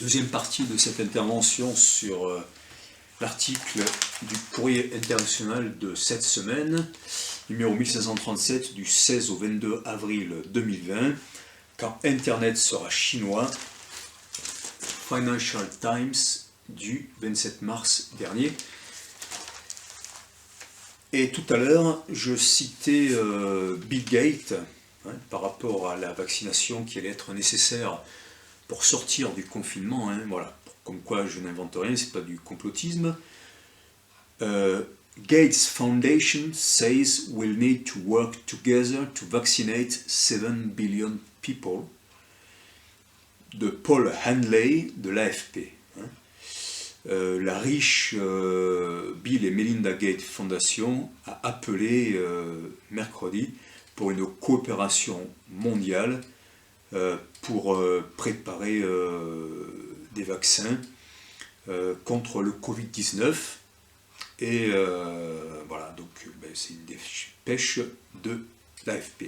Deuxième partie de cette intervention sur l'article du Courrier international de cette semaine, numéro 1537 du 16 au 22 avril 2020, quand Internet sera chinois, Financial Times du 27 mars dernier. Et tout à l'heure, je citais Bill Gates par rapport à la vaccination qui allait être nécessaire pour sortir du confinement. Voilà. Comme quoi je n'invente rien, c'est pas du complotisme. Gates Foundation says we'll need to work together to vaccinate 7 billion people. De Paul Hanley de l'AFP. La riche Bill et Melinda Gates Foundation a appelé mercredi pour une coopération mondiale pour préparer des vaccins contre le Covid-19. Et voilà, donc c'est une dépêche de l'AFP.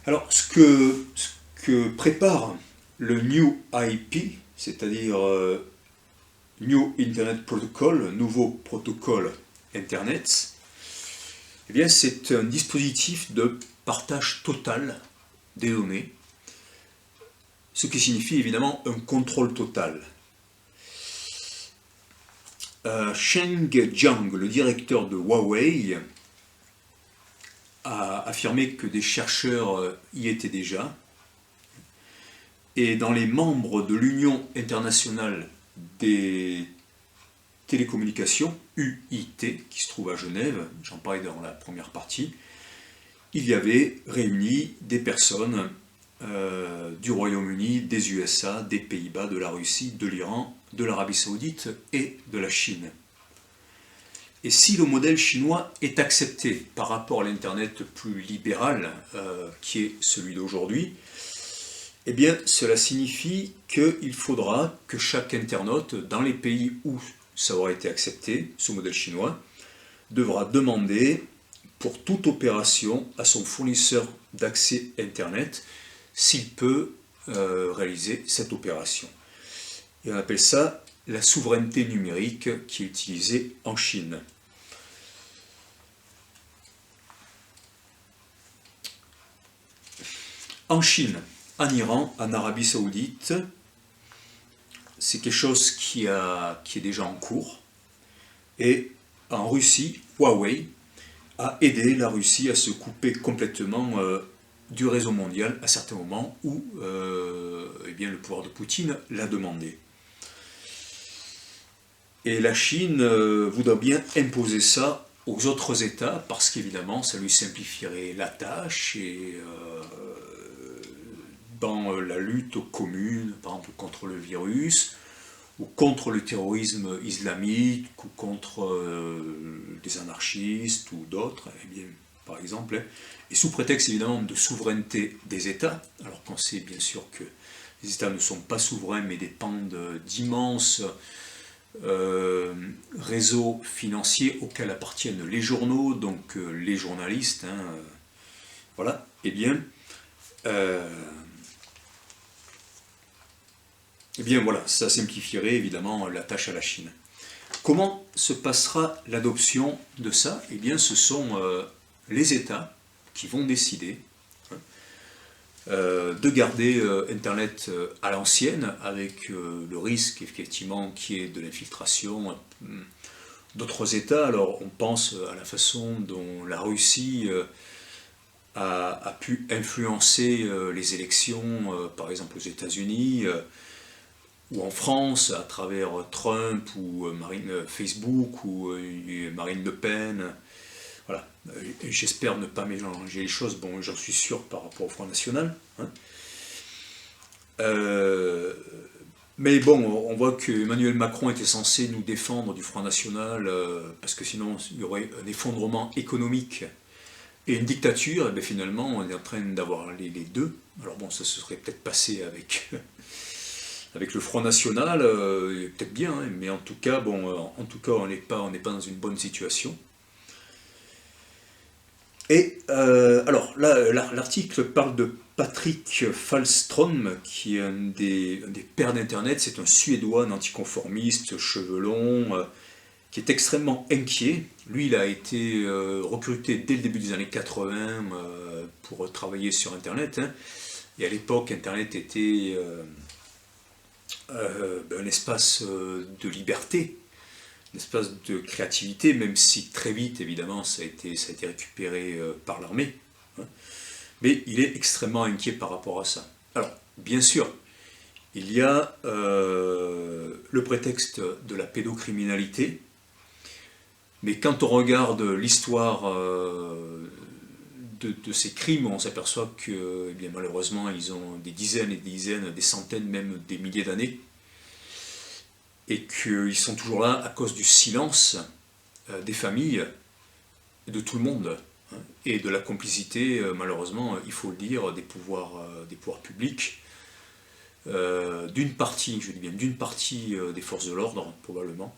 Alors, ce que prépare le New IP, c'est-à-dire New Internet Protocol, nouveau protocole Internet, eh bien, c'est un dispositif de partage total des données, ce qui signifie évidemment un contrôle total. Sheng Jiang, le directeur de Huawei, a affirmé que des chercheurs y étaient déjà. Et dans les membres de l'Union internationale des télécommunications, UIT, qui se trouve à Genève, j'en parlais dans la première partie, il y avait réuni des personnes du Royaume-Uni, des USA, des Pays-Bas, de la Russie, de l'Iran, de l'Arabie Saoudite et de la Chine. Et si le modèle chinois est accepté par rapport à l'Internet plus libéral, qui est celui d'aujourd'hui, eh bien cela signifie qu'il faudra que chaque internaute, dans les pays où ça aura été accepté, ce modèle chinois, devra demander pour toute opération à son fournisseur d'accès Internet s'il peut réaliser cette opération. Et on appelle ça la souveraineté numérique qui est utilisée en Chine. En Chine, en Iran, en Arabie Saoudite, c'est quelque chose qui est déjà en cours. Et en Russie, Huawei a aidé la Russie à se couper complètement du réseau mondial à certains moments où eh bien, le pouvoir de Poutine l'a demandé. Et la Chine voudrait bien imposer ça aux autres États parce qu'évidemment ça lui simplifierait la tâche et dans la lutte commune, par exemple contre le virus ou contre le terrorisme islamique ou contre des anarchistes ou d'autres, eh bien, par exemple, et sous prétexte évidemment de souveraineté des États, alors qu'on sait bien sûr que les États ne sont pas souverains mais dépendent d'immenses réseaux financiers auxquels appartiennent les journaux, donc les journalistes, voilà, eh bien voilà, ça simplifierait évidemment la tâche à la Chine. Comment se passera l'adoption de ça? Eh bien ce sont les États qui vont décider de garder Internet à l'ancienne, avec le risque effectivement qui est de l'infiltration d'autres États. Alors on pense à la façon dont la Russie a pu influencer les élections, par exemple aux États-Unis, ou en France, à travers Trump ou Facebook ou Marine Le Pen. Voilà. J'espère ne pas mélanger les choses, bon, j'en suis sûr par rapport au Front National. Mais bon, on voit que Emmanuel Macron était censé nous défendre du Front National, parce que sinon il y aurait un effondrement économique et une dictature, et bien finalement on est en train d'avoir les deux. Alors bon, ça se serait peut-être passé avec Avec le Front National, peut-être bien, hein, mais en tout cas, bon, on n'est pas dans une bonne situation. Et alors là, l'article parle de Patrick Falstrom, qui est un des pères d'Internet. C'est un Suédois, un anticonformiste, cheveux longs, qui est extrêmement inquiet. Lui, il a été recruté dès le début des années 80 pour travailler sur Internet, hein. Et à l'époque, Internet était un espace de liberté, un espace de créativité, même si très vite, évidemment, ça a été récupéré par l'armée, hein. Mais il est extrêmement inquiet par rapport à ça. Alors, bien sûr, il y a le prétexte de la pédocriminalité, mais quand on regarde l'histoire de ces crimes, on s'aperçoit que eh bien, malheureusement, ils ont des dizaines et des dizaines, des centaines, même des milliers d'années, et qu'ils sont toujours là à cause du silence des familles, de tout le monde, hein, et de la complicité, malheureusement, il faut le dire, des pouvoirs publics, d'une partie, je dis bien d'une partie des forces de l'ordre, probablement,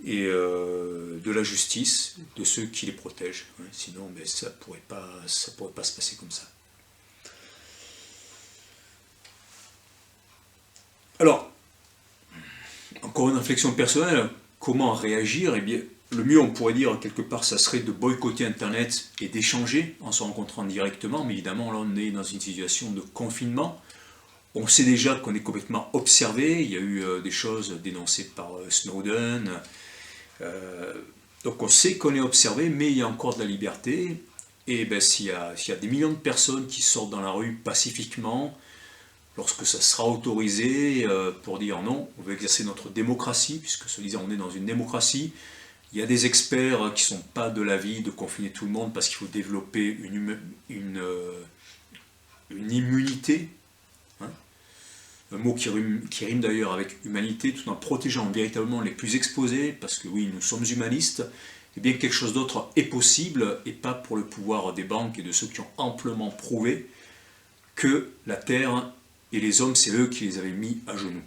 et de la justice, de ceux qui les protègent, hein. Sinon, mais ça pourrait pas se passer comme ça. Alors, encore une réflexion personnelle, comment réagir? Eh bien, le mieux, on pourrait dire, quelque part, ça serait de boycotter Internet et d'échanger en se rencontrant directement, mais évidemment, là, on est dans une situation de confinement. On sait déjà qu'on est complètement observé, il y a eu des choses dénoncées par Snowden, donc on sait qu'on est observé, mais il y a encore de la liberté, et ben, s'il y a des millions de personnes qui sortent dans la rue pacifiquement, lorsque ça sera autorisé pour dire non, on veut exercer notre démocratie, puisque se disant on est dans une démocratie, il y a des experts qui ne sont pas de l'avis de confiner tout le monde parce qu'il faut développer une immunité, hein, un mot qui rime d'ailleurs avec humanité, tout en protégeant véritablement les plus exposés, parce que oui, nous sommes humanistes, et bien quelque chose d'autre est possible, et pas pour le pouvoir des banques et de ceux qui ont amplement prouvé que la Terre et les hommes, c'est eux qui les avaient mis à genoux.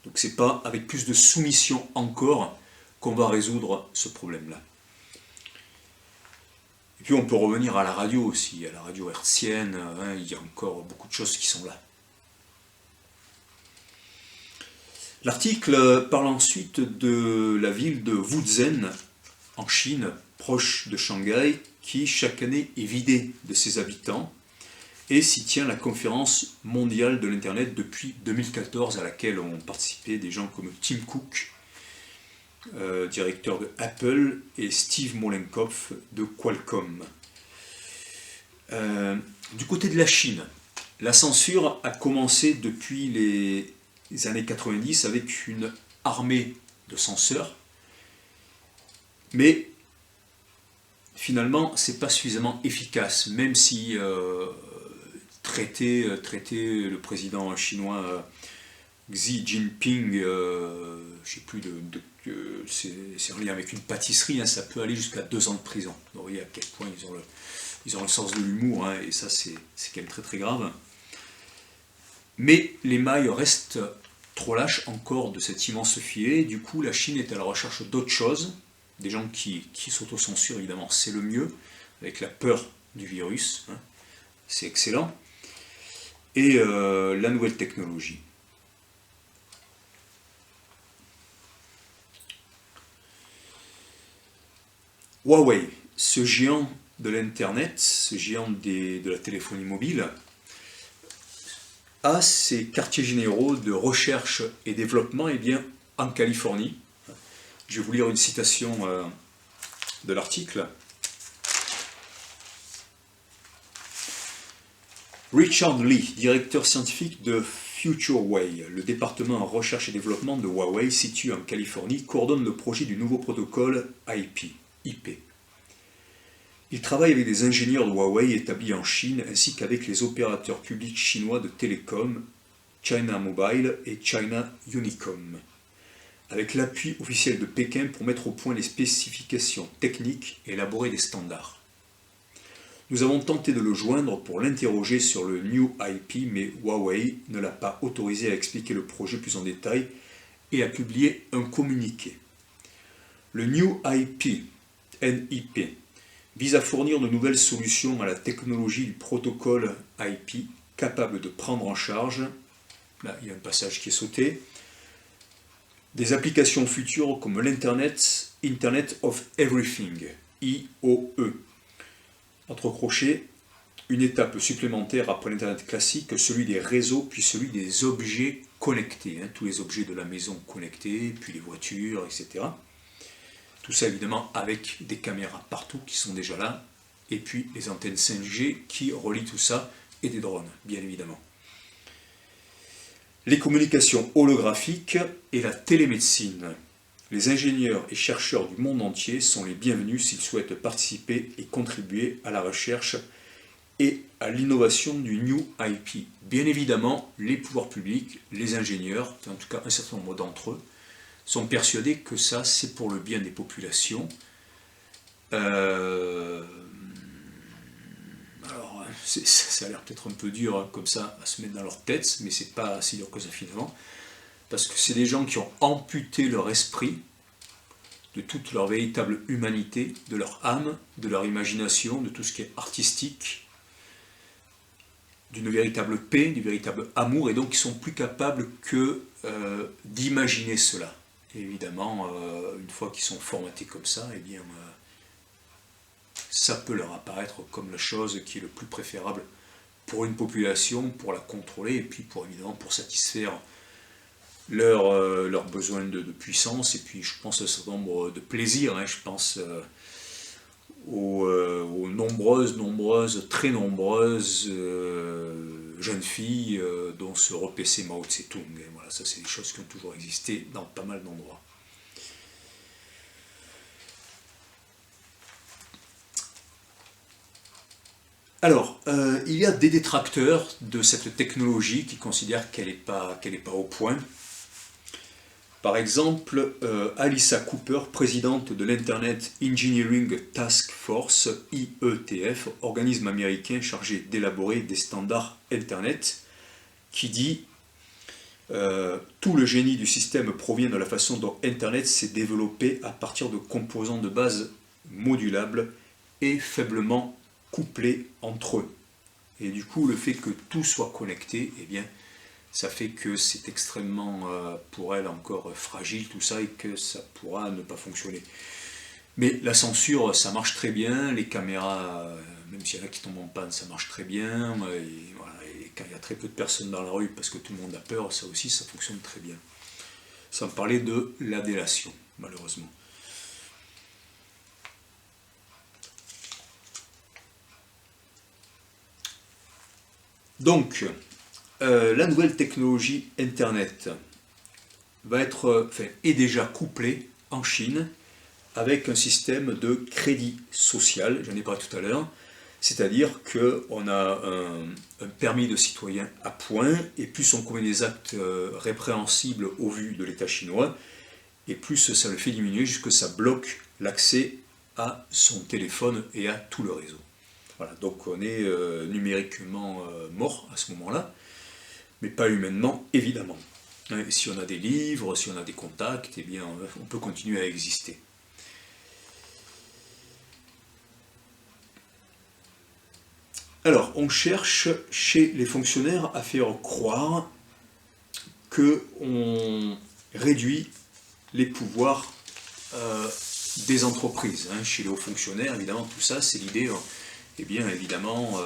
Donc c'est pas avec plus de soumission encore qu'on va résoudre ce problème-là. Et puis on peut revenir à la radio aussi, à la radio hertzienne, hein, il y a encore beaucoup de choses qui sont là. L'article parle ensuite de la ville de Wuzhen, en Chine, proche de Shanghai, qui chaque année est vidée de ses habitants, et s'y tient la conférence mondiale de l'Internet depuis 2014, à laquelle ont participé des gens comme Tim Cook, directeur de Apple, et Steve Mollenkopf de Qualcomm. Du côté de la Chine, la censure a commencé depuis les années 90 avec une armée de censeurs, mais finalement c'est pas suffisamment efficace, même si traiter le président chinois Xi Jinping, je ne sais plus, c'est en lien avec une pâtisserie, hein, ça peut aller jusqu'à 2 ans de prison. Vous voyez à quel point ils ont le sens de l'humour, hein, et ça c'est quand même très très grave. Mais les mailles restent trop lâches encore de cet immense filet. Du coup, la Chine est à la recherche d'autres choses, des gens qui s'autocensurent, évidemment, c'est le mieux, avec la peur du virus, hein, c'est excellent, et la nouvelle technologie. Huawei, ce géant de l'Internet, ce géant de la téléphonie mobile, a ses quartiers généraux de recherche et développement eh bien, en Californie. Je vais vous lire une citation de l'article. Richard Lee, directeur scientifique de FutureWay, le département en recherche et développement de Huawei situé en Californie, coordonne le projet du nouveau protocole IP. Il travaille avec des ingénieurs de Huawei établis en Chine ainsi qu'avec les opérateurs publics chinois de télécom, China Mobile et China Unicom, avec l'appui officiel de Pékin pour mettre au point les spécifications techniques et élaborer des standards. Nous avons tenté de le joindre pour l'interroger sur le New IP, mais Huawei ne l'a pas autorisé à expliquer le projet plus en détail et a publié un communiqué. Le New IP, NIP, vise à fournir de nouvelles solutions à la technologie du protocole IP capable de prendre en charge, là il y a un passage qui est sauté, des applications futures comme l'Internet, Internet of Everything, IOE. Entre crochets, une étape supplémentaire après l'Internet classique, celui des réseaux, puis celui des objets connectés, tous les objets de la maison connectés, puis les voitures, etc. Tout ça évidemment avec des caméras partout qui sont déjà là, et puis les antennes 5G qui relient tout ça, et des drones, bien évidemment. Les communications holographiques et la télémédecine. Les ingénieurs et chercheurs du monde entier sont les bienvenus s'ils souhaitent participer et contribuer à la recherche et à l'innovation du New IP. Bien évidemment, les pouvoirs publics, les ingénieurs, en tout cas un certain nombre d'entre eux, sont persuadés que ça, c'est pour le bien des populations. Alors, ça a l'air peut-être un peu dur comme ça à se mettre dans leur tête, mais c'est pas si dur que ça finalement, parce que c'est des gens qui ont amputé leur esprit de toute leur véritable humanité, de leur âme, de leur imagination, de tout ce qui est artistique, d'une véritable paix, du véritable amour, et donc ils sont plus capables que d'imaginer cela. Et évidemment, une fois qu'ils sont formatés comme ça, eh bien, ça peut leur apparaître comme la chose qui est le plus préférable pour une population, pour la contrôler, et puis évidemment pour satisfaire leurs besoins de puissance, et puis je pense à un certain nombre de plaisirs, je pense aux très nombreuses jeunes filles dont se repaissait Mao Tse-tung. Et voilà, ça c'est des choses qui ont toujours existé dans pas mal d'endroits. Alors, il y a des détracteurs de cette technologie qui considèrent qu'elle n'est pas au point. Par exemple, Alyssa Cooper, présidente de l'Internet Engineering Task Force, IETF, organisme américain chargé d'élaborer des standards Internet, qui dit tout le génie du système provient de la façon dont Internet s'est développé à partir de composants de base modulables et faiblement couplés entre eux. Et du coup, le fait que tout soit connecté, eh bien, ça fait que c'est extrêmement, pour elle, encore fragile, tout ça, et que ça pourra ne pas fonctionner. Mais la censure, ça marche très bien, les caméras, même s'il y en a qui tombent en panne, ça marche très bien, et, voilà, et quand il y a très peu de personnes dans la rue, parce que tout le monde a peur, ça aussi, ça fonctionne très bien. Sans parler de la délation, malheureusement. Donc, la nouvelle technologie Internet est déjà couplée en Chine avec un système de crédit social, j'en ai parlé tout à l'heure, c'est-à-dire qu'on a un permis de citoyen à point, et plus on commet des actes répréhensibles au vu de l'État chinois, et plus ça le fait diminuer jusqu'à ce que ça bloque l'accès à son téléphone et à tout le réseau. Voilà, donc on est numériquement mort à ce moment-là, mais pas humainement, évidemment. Si on a des livres, si on a des contacts, eh bien, on peut continuer à exister. Alors, on cherche chez les fonctionnaires à faire croire qu'on réduit les pouvoirs des entreprises. Chez les hauts fonctionnaires, évidemment, tout ça, c'est l'idée. Eh bien, évidemment,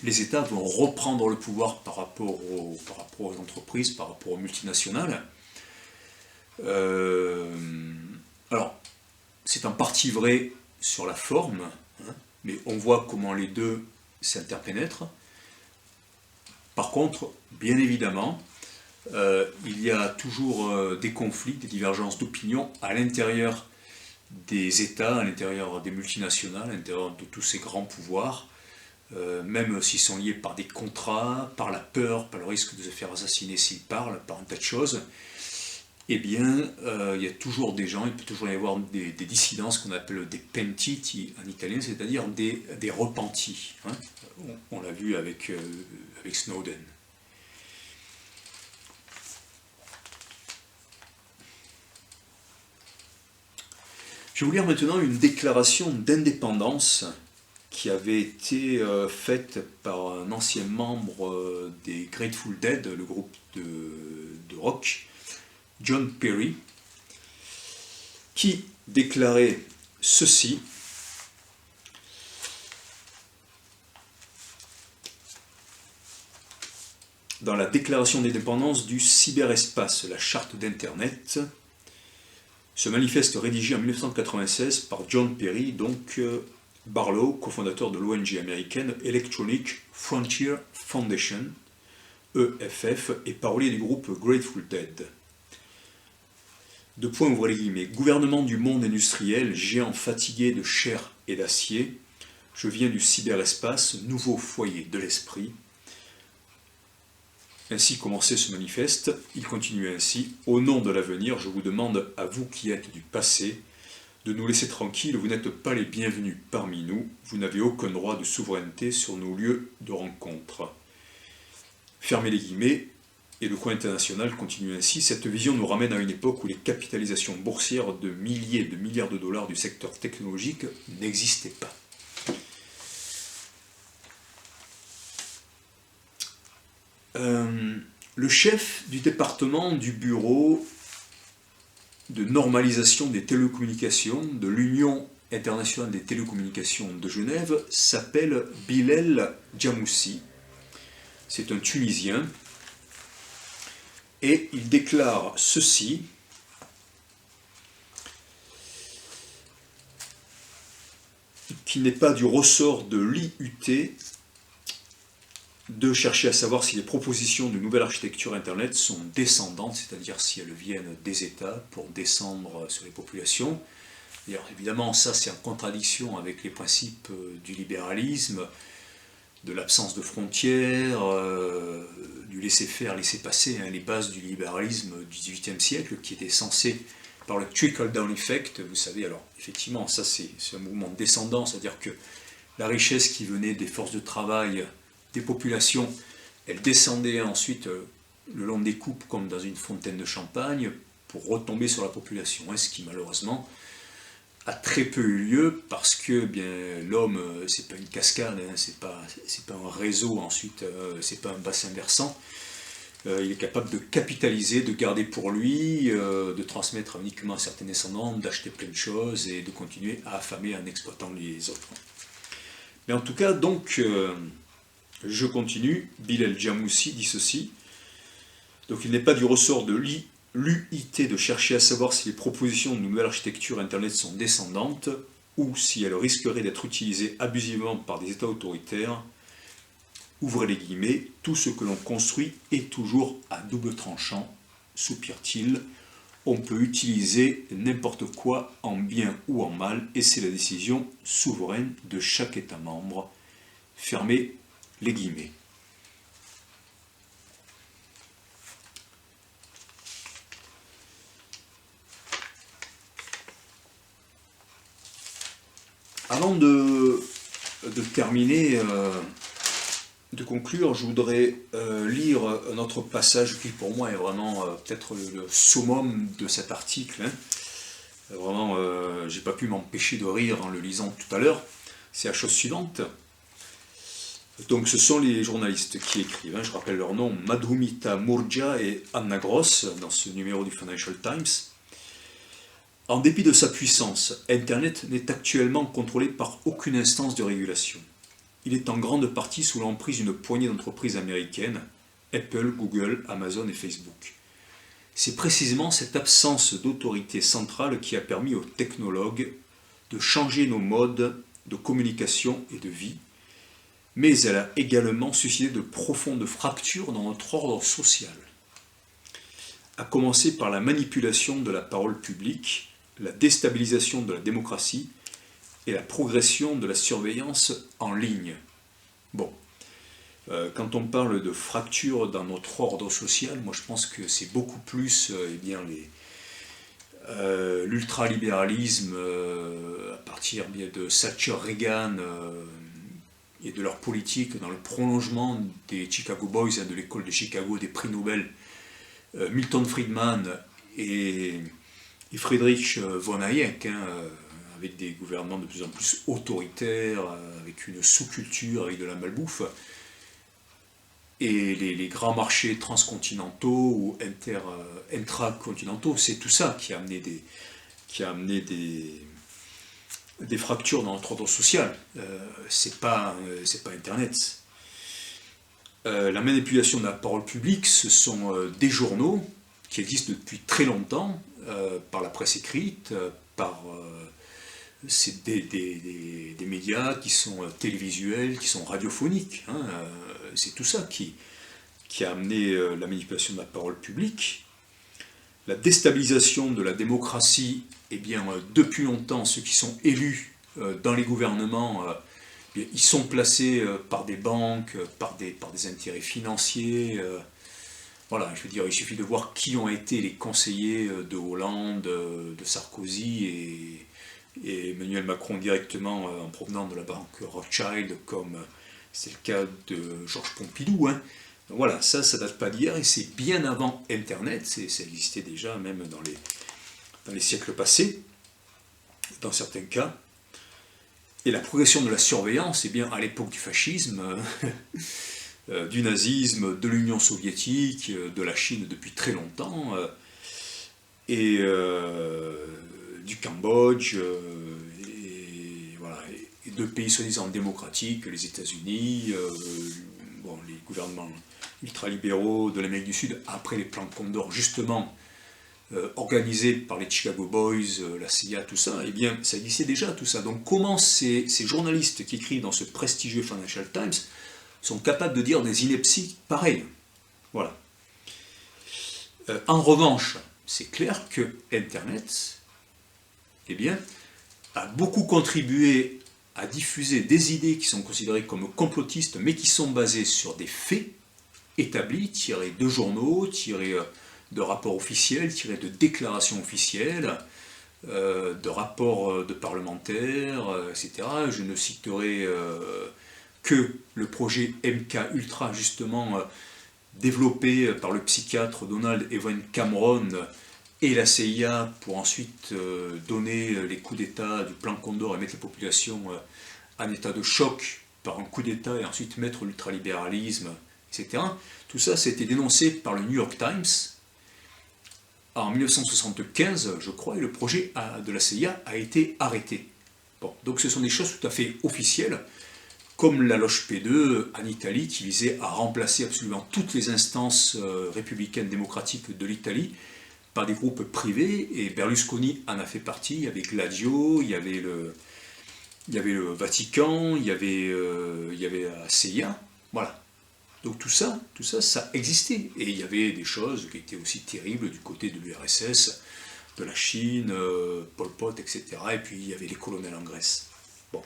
les États vont reprendre le pouvoir par rapport aux entreprises, par rapport aux multinationales. Alors, c'est en partie vrai sur la forme, mais on voit comment les deux s'interpénètrent. Par contre, bien évidemment, il y a toujours des conflits, des divergences d'opinion à l'intérieur des États, à l'intérieur des multinationales, à l'intérieur de tous ces grands pouvoirs, même s'ils sont liés par des contrats, par la peur, par le risque de se faire assassiner s'ils parlent, par un tas de choses. eh bien, il y a toujours des gens, il peut toujours y avoir des dissidents, ce qu'on appelle des pentiti en italien, c'est-à-dire des repentis. Hein. On l'a vu avec Snowden. Je vais vous lire maintenant une déclaration d'indépendance qui avait été faite par un ancien membre des Grateful Dead, le groupe de rock, John Perry, qui déclarait ceci: dans la déclaration d'indépendance du cyberespace, la charte d'Internet, ce manifeste rédigé en 1996 par John Perry, donc Barlow, cofondateur de l'ONG américaine Electronic Frontier Foundation, EFF, et parolier du groupe Grateful Dead. Ouvrez les guillemets. Gouvernement du monde industriel, géant fatigué de chair et d'acier, je viens du cyberespace, nouveau foyer de l'esprit. Ainsi commençait ce manifeste. Il continuait ainsi: au nom de l'avenir, je vous demande, à vous qui êtes du passé, de nous laisser tranquilles, vous n'êtes pas les bienvenus parmi nous, vous n'avez aucun droit de souveraineté sur nos lieux de rencontre. Fermez les guillemets, et le coin international continue ainsi. Cette vision nous ramène à une époque où les capitalisations boursières de milliers de milliards de dollars du secteur technologique n'existaient pas. Le chef du département du bureau de normalisation des télécommunications de l'Union internationale des télécommunications de Genève s'appelle Bilal Djamoussi. C'est un Tunisien et il déclare ceci: qu'il n'est pas du ressort de l'IUT de chercher à savoir si les propositions de nouvelle architecture Internet sont descendantes, c'est-à-dire si elles viennent des États pour descendre sur les populations. D'ailleurs, évidemment, ça c'est en contradiction avec les principes du libéralisme, de l'absence de frontières, du laisser-faire, laisser-passer, hein, les bases du libéralisme du XVIIIe siècle, qui était censé, par le trickle-down effect, vous savez, alors effectivement, ça c'est un mouvement descendant, c'est-à-dire que la richesse qui venait des forces de travail des populations, elle descendait ensuite le long des coupes comme dans une fontaine de champagne pour retomber sur la population, hein, ce qui malheureusement a très peu eu lieu parce que bien l'homme c'est pas une cascade, hein, c'est pas un réseau, ensuite c'est pas un bassin versant, il est capable de capitaliser, de garder pour lui, de transmettre uniquement à certains descendants, d'acheter plein de choses et de continuer à affamer en exploitant les autres. Mais en tout cas, donc je continue. Bilal Djamoussi dit ceci: donc il n'est pas du ressort de l'UIT de chercher à savoir si les propositions de nouvelle architecture Internet sont descendantes ou si elles risqueraient d'être utilisées abusivement par des États autoritaires. Ouvrez les guillemets, tout ce que l'on construit est toujours à double tranchant, soupire-t-il. On peut utiliser n'importe quoi en bien ou en mal et c'est la décision souveraine de chaque État membre. Fermez les guillemets. Avant de terminer, de conclure, je voudrais lire un autre passage qui pour moi est vraiment peut-être le summum de cet article. Hein. Vraiment, j'ai pas pu m'empêcher de rire en le lisant tout à l'heure. C'est la chose suivante. Donc ce sont les journalistes qui écrivent, hein, je rappelle leur nom, Madhumita Murja et Anna Gross, dans ce numéro du Financial Times. En dépit de sa puissance, Internet n'est actuellement contrôlé par aucune instance de régulation. Il est en grande partie sous l'emprise d'une poignée d'entreprises américaines, Apple, Google, Amazon et Facebook. C'est précisément cette absence d'autorité centrale qui a permis aux technologues de changer nos modes de communication et de vie, mais elle a également suscité de profondes fractures dans notre ordre social. À commencer par la manipulation de la parole publique, la déstabilisation de la démocratie et la progression de la surveillance en ligne. Bon, Quand on parle de fracture dans notre ordre social, moi je pense que c'est beaucoup plus eh bien, l'ultralibéralisme à partir bien de Thatcher-Reagan et de leur politique dans le prolongement des Chicago Boys, de l'école de Chicago, des prix Nobel, Milton Friedman et Friedrich von Hayek, avec des gouvernements de plus en plus autoritaires, avec une sous-culture, avec de la malbouffe, et les grands marchés transcontinentaux ou intracontinentaux, c'est tout ça qui a amené des fractures dans notre ordre social. C'est pas Internet. La manipulation de la parole publique, ce sont des journaux qui existent depuis très longtemps, par la presse écrite, par c'est des médias qui sont télévisuels, qui sont radiophoniques. C'est tout ça qui a amené la manipulation de la parole publique. La déstabilisation de la démocratie, eh bien, depuis longtemps, ceux qui sont élus dans les gouvernements, ils sont placés par des banques, par des intérêts financiers. Voilà, je veux dire, il suffit de voir qui ont été les conseillers de Hollande, de Sarkozy et Emmanuel Macron directement en provenant de la banque Rothschild, comme c'est le cas de Georges Pompidou. Donc voilà, ça date pas d'hier, et c'est bien avant Internet, ça existait déjà même dans les siècles passés, dans certains cas. Et la progression de la surveillance, eh bien, à l'époque du fascisme, du nazisme, de l'Union soviétique, de la Chine depuis très longtemps, et du Cambodge, et, voilà, et de pays soi-disant démocratiques, les États-Unis, les gouvernements ultralibéraux de l'Amérique du Sud, après les plans de Condor, justement, organisés par les Chicago Boys, la CIA, tout ça, eh bien, ça existait déjà, tout ça. Donc comment ces journalistes qui écrivent dans ce prestigieux Financial Times sont capables de dire des inepties pareilles? Voilà. En revanche, c'est clair que Internet, eh bien, a beaucoup contribué à diffuser des idées qui sont considérées comme complotistes, mais qui sont basées sur des faits établis, tirés de journaux, tirés de rapports officiels, tirés de déclarations officielles, de rapports de parlementaires, etc. Je ne citerai que le projet MK Ultra, justement, développé par le psychiatre Donald Evan Cameron et la CIA pour ensuite donner les coups d'État du plan Condor et mettre la population en état de choc par un coup d'État et ensuite mettre l'ultralibéralisme, etc. Tout ça, ça a été dénoncé par le New York Times en 1975, je crois, et le projet de la CIA a été arrêté. Bon, donc ce sont des choses tout à fait officielles, comme la Loge P2 en Italie, qui visait à remplacer absolument toutes les instances républicaines démocratiques de l'Italie par des groupes privés, et Berlusconi en a fait partie. Il y avait Gladio, il y avait le Vatican, il y avait la CIA, voilà. Donc tout ça, ça existait. Et il y avait des choses qui étaient aussi terribles du côté de l'URSS, de la Chine, Pol Pot, etc. Et puis il y avait les colonels en Grèce. Bon.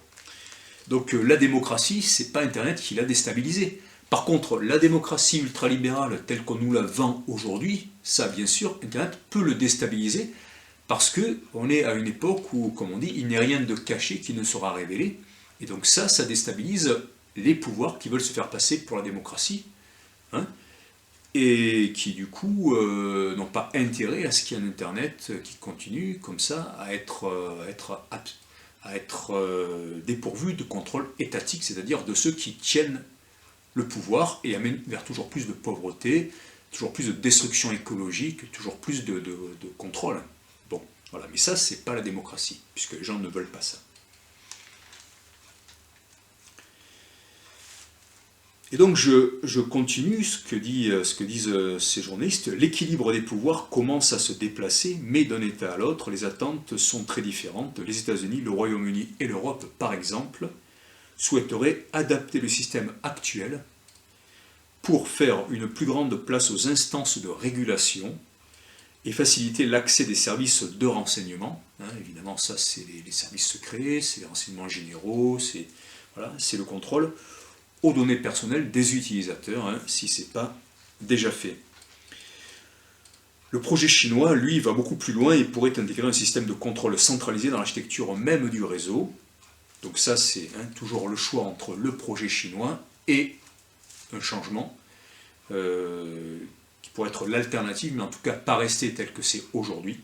Donc la démocratie, c'est pas Internet qui l'a déstabilisée. Par contre, la démocratie ultralibérale telle qu'on nous la vend aujourd'hui, ça bien sûr, Internet peut le déstabiliser, parce qu'on est à une époque où, comme on dit, il n'y a rien de caché qui ne sera révélé. Et donc ça déstabilise les pouvoirs qui veulent se faire passer pour la démocratie, et qui du coup n'ont pas intérêt à ce qu'il y ait un Internet qui continue comme ça à être dépourvu de contrôle étatique, c'est-à-dire de ceux qui tiennent le pouvoir et amènent vers toujours plus de pauvreté, toujours plus de destruction écologique, toujours plus de contrôle. Bon, voilà, mais ça, c'est pas la démocratie, puisque les gens ne veulent pas ça. Et donc je continue ce que disent ces journalistes. L'équilibre des pouvoirs commence à se déplacer, mais d'un État à l'autre, les attentes sont très différentes. Les États-Unis, le Royaume-Uni et l'Europe, par exemple, souhaiteraient adapter le système actuel pour faire une plus grande place aux instances de régulation et faciliter l'accès des services de renseignement. Évidemment, ça, c'est les services secrets, c'est les renseignements généraux, c'est le contrôle, aux données personnelles des utilisateurs, hein, si ce n'est pas déjà fait. Le projet chinois, lui, va beaucoup plus loin et pourrait intégrer un système de contrôle centralisé dans l'architecture même du réseau. Donc ça, c'est toujours le choix entre le projet chinois et un changement qui pourrait être l'alternative, mais en tout cas pas rester tel que c'est aujourd'hui.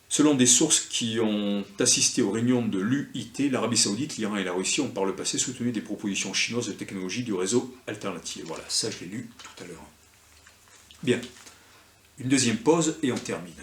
Selon des sources qui ont assisté aux réunions de l'UIT, l'Arabie Saoudite, l'Iran et la Russie ont par le passé soutenu des propositions chinoises de technologie du réseau alternative. Voilà, ça je l'ai lu tout à l'heure. Bien. Une deuxième pause et on termine.